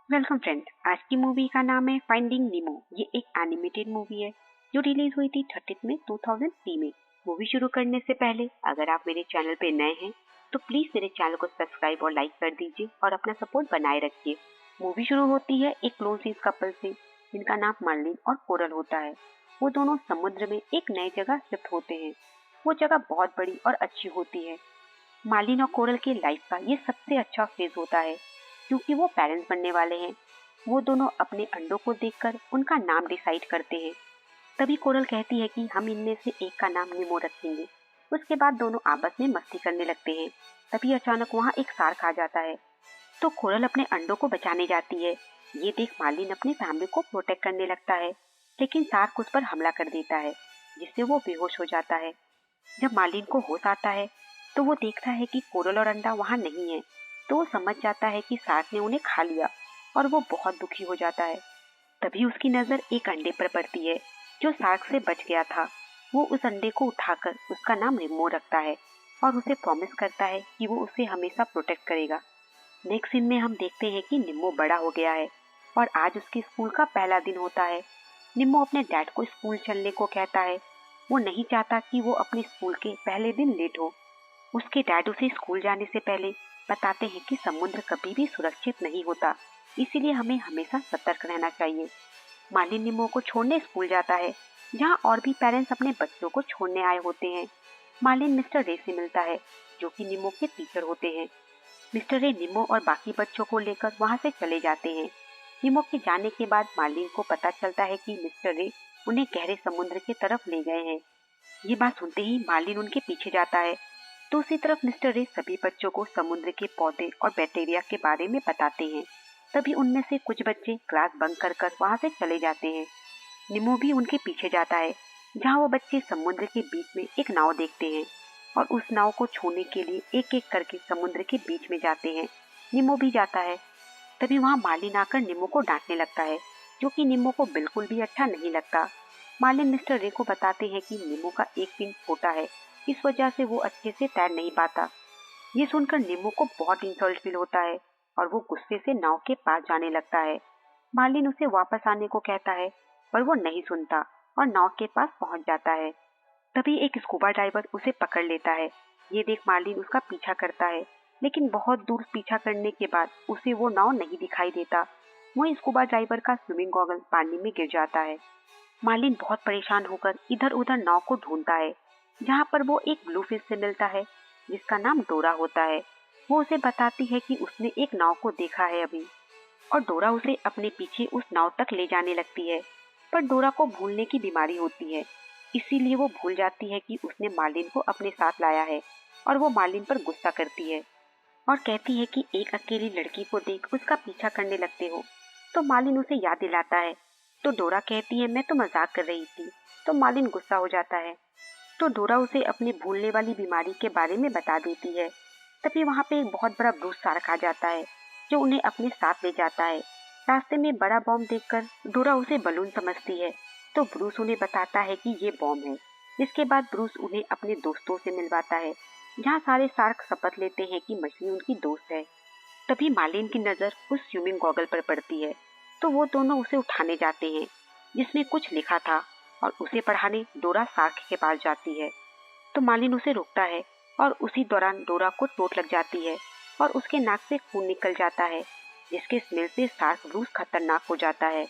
Welcome friend. आज की movie का नाम है फाइंडिंग नीमो। ये एक एनिमेटेड मूवी है जो रिलीज हुई थी 30 में 2003 में। मूवी शुरू करने से पहले अगर आप मेरे चैनल पे नए हैं तो प्लीज मेरे चैनल को सब्सक्राइब और लाइक कर दीजिए और अपना सपोर्ट बनाए रखिए। मूवी शुरू होती है एक क्लोन सीज कपल से जिनका नाम मार्लिन और कोरल होता है। वो दोनों समुद्र में एक नई जगह शिफ्ट होते हैं। वो जगह बहुत बड़ी और अच्छी होती है। मार्लिन और कोरल के लाइफ का ये सबसे अच्छा फेज होता है क्योंकि वो पेरेंट्स बनने वाले हैं। वो दोनों अपने अंडों को देखकर उनका नाम डिसाइड करते हैं। तभी कोरल कहती है कि हम इनमें से एक का नाम निमो रखेंगे। उसके बाद दोनों आपस में मस्ती करने लगते हैं। तभी अचानक वहाँ एक शार्क आ जाता है तो कोरल अपने अंडों को बचाने जाती है। ये देख मार्लिन अपनी फैमिली को प्रोटेक्ट करने लगता है, लेकिन शार्क उस पर हमला कर देता है जिससे वो बेहोश हो जाता है। जब मार्लिन को होश आता है तो वो देखता है कि कोरल और अंडा वहाँ नहीं है। तो वो समझ जाता है कि शार्क ने उन्हें खा लिया और वो बहुत दुखी हो जाता है। तभी उसकी नजर एक अंडे पर पड़ती है जो शार्क से बच गया था। वो उस अंडे को उठाकर उसका नाम निमो रखता है और उसे प्रॉमिस करता है कि वो उसे हमेशा प्रोटेक्ट करेगा। नेक्स्ट सीन में हम देखते हैं कि निम्मो बड़ा हो गया है और आज उसके स्कूल का पहला दिन होता है। निम्मो अपने डैड को स्कूल चलने को कहता है। वो नहीं चाहता कि वो अपने स्कूल के पहले दिन लेट हो। उसके डैड उसे स्कूल जाने से पहले बताते हैं कि समुद्र कभी भी सुरक्षित नहीं होता, इसीलिए हमें हमेशा सतर्क रहना चाहिए। मार्लिन निमो को छोड़ने स्कूल जाता है जहाँ और भी पेरेंट्स अपने बच्चों को छोड़ने आए होते हैं। मार्लिन मिस्टर रे से मिलता है जो कि निमो के टीचर होते हैं। मिस्टर रे निमो और बाकी बच्चों को लेकर वहाँ से चले जाते हैं। निमो के जाने के बाद मार्लिन को पता चलता है कि मिस्टर रे उन्हें गहरे समुद्र की तरफ ले गए हैं। ये बात सुनते ही मार्लिन उनके पीछे जाता है। दूसरी तरफ मिस्टर रे सभी बच्चों को समुद्र के पौधे और बैक्टीरिया के बारे में बताते हैं। तभी उनमें से कुछ बच्चे क्लास बंक कर वहाँ से चले जाते हैं। निमो भी उनके पीछे जाता है जहाँ वो बच्चे समुद्र के बीच में एक नाव देखते हैं और उस नाव को छूने के लिए एक एक करके समुद्र के बीच में जाते हैं। निमो भी जाता है। तभी वहाँ मार्लिन आकर निमो को डांटने लगता है जो कि निमो को बिल्कुल भी अच्छा नहीं लगता। मार्लिन मिस्टर रे को बताते हैं कि निमो का एक पिन छोटा है, इस वजह से वो अच्छे से तैर नहीं पाता। ये सुनकर निमो को बहुत इंसल्ट फील होता है और वो गुस्से से नाव के पास जाने लगता है। मार्लिन उसे वापस आने को कहता है पर वो नहीं सुनता और नाव के पास पहुंच जाता है। तभी एक स्कूबा डाइवर उसे पकड़ लेता है। ये देख मार्लिन उसका पीछा करता है, लेकिन बहुत दूर पीछा करने के बाद उसे वो नाव नहीं दिखाई देता। वहीं स्कूबा डाइवर का स्विमिंग गॉगल पानी में गिर जाता है। मार्लिन बहुत परेशान होकर इधर उधर नाव को ढूंढता है जहाँ पर वो एक ब्लू फिश से मिलता है जिसका नाम डोरा होता है। वो उसे बताती है कि उसने एक नाव को देखा है अभी, और डोरा उसे अपने पीछे उस नाव तक ले जाने लगती है। पर डोरा को भूलने की बीमारी होती है, इसीलिए वो भूल जाती है कि उसने मार्लिन को अपने साथ लाया है और वो मार्लिन पर गुस्सा करती है और कहती है कि एक अकेली लड़की को देख उसका पीछा करने लगते हो। तो मार्लिन उसे याद दिलाता है। तो डोरा कहती है मैं तो मजाक कर रही थी। तो मार्लिन गुस्सा हो जाता है। तो डोरा उसे अपने भूलने वाली बीमारी के बारे में बता देती है। तभी वहाँ पे एक बहुत बड़ा ब्रूस शार्क आ जाता है जो उन्हें अपने साथ ले जाता है। रास्ते में बड़ा बॉम्ब देखकर डोरा उसे बलून समझती है तो ब्रूस उन्हें बताता है कि ये बॉम्ब है। इसके बाद ब्रूस उन्हें अपने दोस्तों से मिलवाता है जहाँ सारे शार्क शपथ लेते हैं कि मछली उनकी दोस्त है। तभी मार्लिन की नजर उस स्विमिंग गॉगल पर पड़ती है तो वो दोनों उसे उठाने जाते हैं जिसमें कुछ लिखा था और उसे पढ़ाने डोरा शार्क के पास जाती है। तो मार्लिन उसे रोकता है और उसी दौरान डोरा को चोट लग जाती है और उसके नाक से खून निकल जाता है जिसके स्मेल से शार्क ब्रूस खतरनाक हो जाता है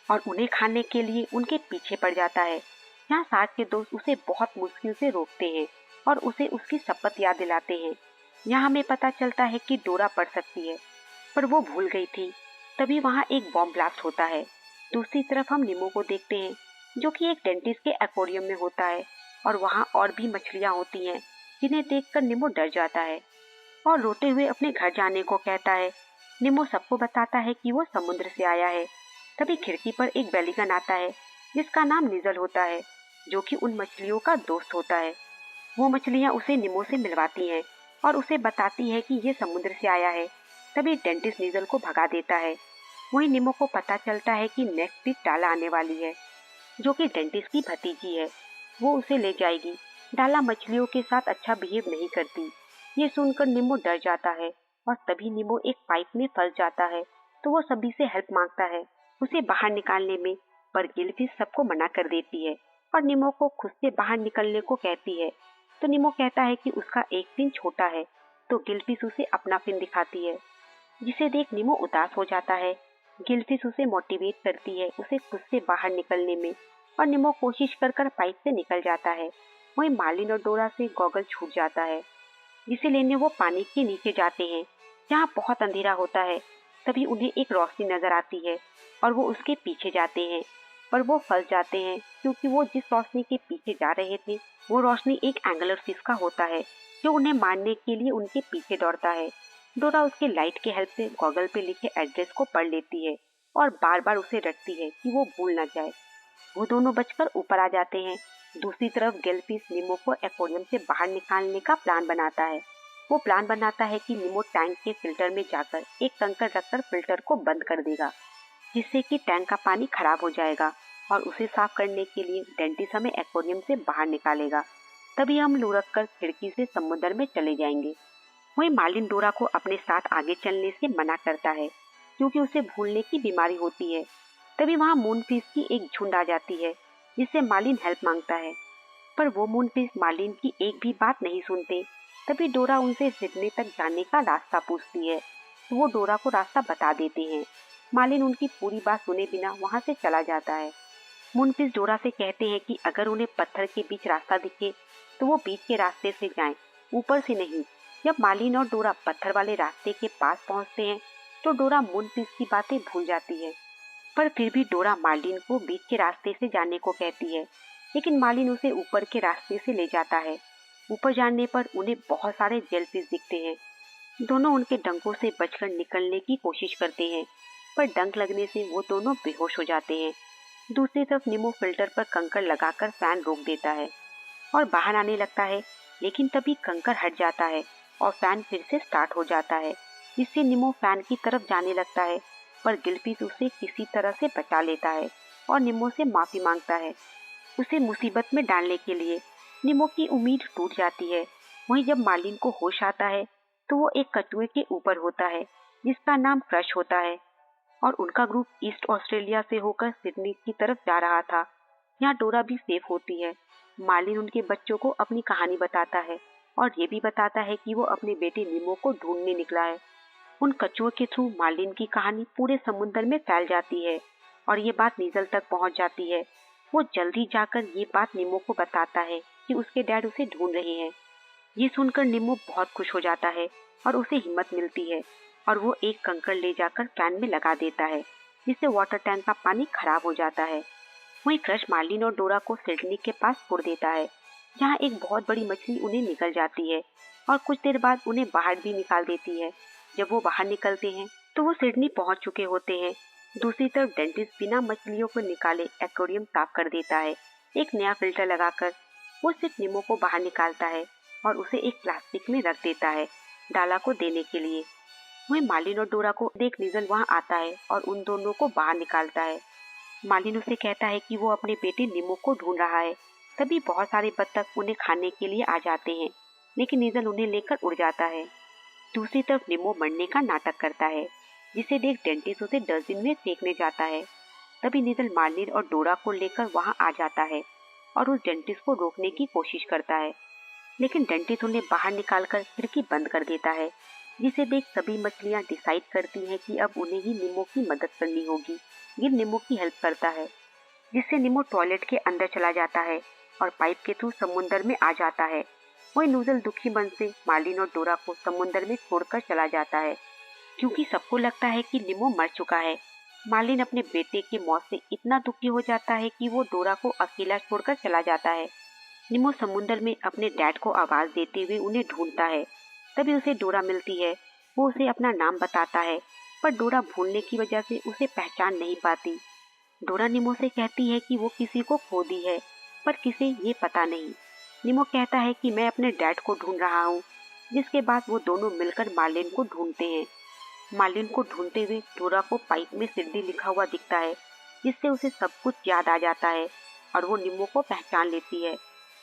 और उन्हें खाने के लिए उनके पीछे पड़ जाता है। यहाँ शार्क के दोस्त उसे बहुत मुश्किल से रोकते हैं और उसे उसकी शपथ याद दिलाते हैं। यहाँ हमें पता चलता है कि डोरा पड़ सकती है पर वो भूल गई थी। तभी वहाँ एक बॉम्ब ब्लास्ट होता है। दूसरी तरफ हम निमो को देखते हैं जो कि एक डेंटिस्ट के एक्वेरियम में होता है और वहाँ और भी मछलियाँ होती हैं जिन्हें देखकर निमो डर जाता है और रोते हुए अपने घर जाने को कहता है। निमो सबको बताता है कि वो समुद्र से आया है। तभी खिड़की पर एक बेलिकन आता है जिसका नाम निजल होता है जो कि उन मछलियों का दोस्त होता है। वो मछलियाँ उसे निमो से मिलवाती हैं और उसे बताती है कि ये समुद्र से आया है। तभी डेंटिस्ट निजल को भगा देता है। वहीं निमो को पता चलता है कि नेक्स्ट वीक डाला आने वाली है जो कि डेंटिस्ट की भतीजी है। वो उसे ले जाएगी। डाला मछलियों के साथ अच्छा बिहेव नहीं करती। ये सुनकर निमो डर जाता है और तभी निमो एक पाइप में फंस जाता है तो वो सभी से हेल्प मांगता है उसे बाहर निकालने में, पर गिलफिश सबको मना कर देती है और निमो को खुद से बाहर निकलने को कहती है। तो निमो कहता है कि उसका एक फिन छोटा है, तो गिलफिश उसे अपना फिन दिखाती है, जिसे देख निमो उदास हो जाता है। गिलफिश उसे मोटिवेट करती है उसे खुद से बाहर निकलने में, और निमो कोशिश कर कर पाइप से निकल जाता है। वहीं मार्लिन और डोरा से गॉगल छूट जाता है, जिसे लेने वो पानी के नीचे जाते हैं, जहाँ बहुत अंधेरा होता है। तभी उन्हें एक रोशनी नजर आती है और वो उसके पीछे जाते हैं, पर वो फंस जाते हैं क्योंकि वो जिस रोशनी के पीछे जा रहे थे वो रोशनी एक एंगलर फिश का होता है, जो उन्हें मारने के लिए उनके पीछे दौड़ता है। डोरा उसके लाइट के हेल्प से गॉगल पे लिखे एड्रेस को पढ़ लेती है और बार बार उसे रटती है कि वो भूल न जाए। वो दोनों बचकर ऊपर आ जाते हैं। दूसरी तरफ गिलफिश निमो को एक्वेरियम से बाहर निकालने का प्लान बनाता है। वो प्लान बनाता है कि निमो टैंक के फिल्टर में जाकर एक कंकड़ रखकर फिल्टर को बंद कर देगा, जिससे कि टैंक का पानी खराब हो जाएगा और उसे साफ करने के लिए डेंटिस्ट हमें एक्वेरियम से बाहर निकालेगा। तभी हम लुढ़क कर खिड़की से समुद्र में चले जाएंगे। वहीं मार्लिन डोरा को अपने साथ आगे चलने से मना करता है क्योंकि उसे भूलने की बीमारी होती है। तभी वहाँ मूनफिश की एक झुंड आ जाती है, जिससे मार्लिन हेल्प मांगता है, पर वो मूनफिश मार्लिन की एक भी बात नहीं सुनते। तभी डोरा उनसे सिडनी तक जाने का रास्ता पूछती है, तो वो डोरा को रास्ता बता देते हैं। मार्लिन उनकी पूरी बात सुने बिना वहाँ से चला जाता है। मूनफिश डोरा से कहते हैं कि अगर उन्हें पत्थर के बीच रास्ता दिखे तो वो बीच के रास्ते से जाएं, ऊपर से नहीं। जब मार्लिन और डोरा पत्थर वाले रास्ते के पास पहुँचते हैं तो डोरा मूनफिश की बातें भूल जाती है, पर फिर भी डोरा मार्लिन को बीच के रास्ते से जाने को कहती है, लेकिन मार्लिन उसे ऊपर के रास्ते से ले जाता है। ऊपर जाने पर उन्हें बहुत सारे जेलफिश दिखते हैं। दोनों उनके डंकों से बचकर निकलने की कोशिश करते हैं, पर डंक लगने से वो दोनों बेहोश हो जाते हैं। दूसरी तरफ निमो फिल्टर पर कंकड़ लगाकर फैन रोक देता है और बाहर आने लगता है, लेकिन तभी कंकड़ हट जाता है और फैन फिर से स्टार्ट हो जाता है, जिससे निमो फैन की तरफ जाने लगता है, पर गिलफिश उसे किसी तरह से बचा लेता है और निमो से माफी मांगता है उसे मुसीबत में डालने के लिए। निमो की उम्मीद टूट जाती है। वहीं जब मार्लिन को होश आता है तो वो एक कछुए के ऊपर होता है, जिसका नाम क्रश होता है, और उनका ग्रुप ईस्ट ऑस्ट्रेलिया से होकर सिडनी की तरफ जा रहा था। यहाँ डोरा भी सेफ होती है। मार्लिन उनके बच्चों को अपनी कहानी बताता है और ये भी बताता है कि वो अपने बेटे निमो को ढूंढने निकला है। उन कछुओं के थ्रू मार्लिन की कहानी पूरे समुद्र में फैल जाती है और ये बात नीजल तक पहुंच जाती है। वो जल्दी जाकर ये बात निमो को बताता है कि उसके डैड उसे ढूंढ रहे हैं। ये सुनकर निमो बहुत खुश हो जाता है और उसे हिम्मत मिलती है और वो एक कंकड़ ले जाकर फैन में लगा देता है, जिससे वाटर टैंक का पानी खराब हो जाता है। वहीं क्रश मार्लिन और डोरा को सिडनी के पास छोड़ देता है, जहाँ एक बहुत बड़ी मछली उन्हें निकल जाती है और कुछ देर बाद उन्हें बाहर भी निकाल देती है। जब वो बाहर निकलते हैं तो वो सिडनी पहुंच चुके होते हैं। दूसरी तरफ डेंटिस्ट बिना मछलियों को निकाले एक्वेरियम साफ कर देता है। एक नया फिल्टर लगाकर वो सिर्फ निमो को बाहर निकालता है और उसे एक प्लास्टिक में रख देता है डाला को देने के लिए। वहीं मार्लिन और डोरा को देख नीजल वहां आता है और उन दोनों को बाहर निकालता है। मार्लिन उसे कहता है कि वो अपने बेटे निमो को ढूंढ रहा है। तभी बहुत सारे बत्तख उन्हें खाने के लिए आ जाते हैं, लेकिन नीजल उन्हें लेकर उड़ जाता है। दूसरी तरफ निमो मरने का नाटक करता है, जिसे देख डेंटिस्ट उसे डस्टबिन में फेंकने जाता है। तभी नीजल मार्लिन और डोरा को लेकर वहां आ जाता है और उस डेंटिस्ट को रोकने की कोशिश करता है, लेकिन डेंटिस्ट उन्हें बाहर निकालकर खिड़की बंद कर देता है, जिसे देख सभी मछलियां डिसाइड करती हैं कि अब उन्हें ही निमो की मदद करनी होगी। गिल निमो की हेल्प करता है, जिससे निमो टॉयलेट के अंदर चला जाता है और पाइप के थ्रू समुद्र में आ जाता है। वही नूजल दुखी मन से मार्लिन और डोरा को समुद्र में छोड़कर चला जाता है, क्योंकि सबको लगता है कि निमो मर चुका है। मार्लिन अपने बेटे की मौत से इतना दुखी हो जाता है कि वो डोरा को अकेला छोड़कर चला जाता है। निमो समुद्र में अपने डैड को आवाज देते हुए उन्हें ढूंढता है। तभी उसे डोरा मिलती है। वो उसे अपना नाम बताता है, पर डोरा भूलने की वजह से उसे पहचान नहीं पाती। डोरा निमो से कहती है कि वो किसी को खो दी है, पर किसे ये पता नहीं। निमो कहता है कि मैं अपने डैड को ढूंढ रहा हूँ, जिसके बाद वो दोनों मिलकर मार्लिन को ढूंढते हैं। मार्लिन को ढूंढते हुए डोरा को पाइप में सिडनी लिखा हुआ दिखता है, जिससे उसे सब कुछ याद आ जाता है और वो निमो को पहचान लेती है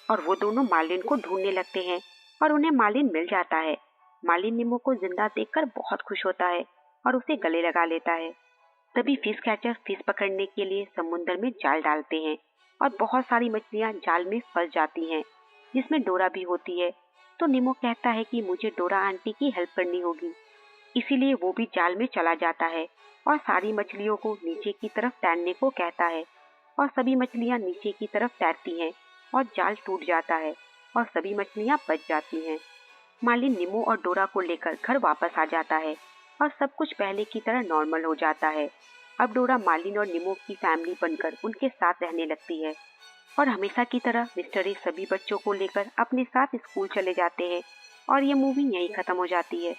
और वो दोनों मार्लिन को ढूंढने लगते हैं और उन्हें मार्लिन मिल जाता है। मार्लिन निमो को जिंदा देखकर बहुत खुश होता है और उसे गले लगा लेता है। तभी फिश कैचर फिश पकड़ने के लिए समुद्र में जाल डालते हैं और बहुत सारी मछलियां जाल में फंस जाती हैं, जिसमें डोरा भी होती है। तो निमो कहता है कि मुझे डोरा आंटी की हेल्प करनी होगी, इसीलिए वो भी जाल में चला जाता है और सारी मछलियों को नीचे की तरफ तैरने को कहता है। और सभी मछलियां नीचे की तरफ तैरती हैं और जाल टूट जाता है और सभी मछलियां बच जाती हैं। मार्लिन निमो और डोरा को लेकर घर वापस आ जाता है और सब कुछ पहले की तरह नॉर्मल हो जाता है। अब डोरा मार्लिन और निमो की फैमिली बनकर उनके साथ रहने लगती है और हमेशा की तरह मिस्टर ए सभी बच्चों को लेकर अपने साथ स्कूल चले जाते हैं और ये मूवी यहीं खत्म हो जाती है।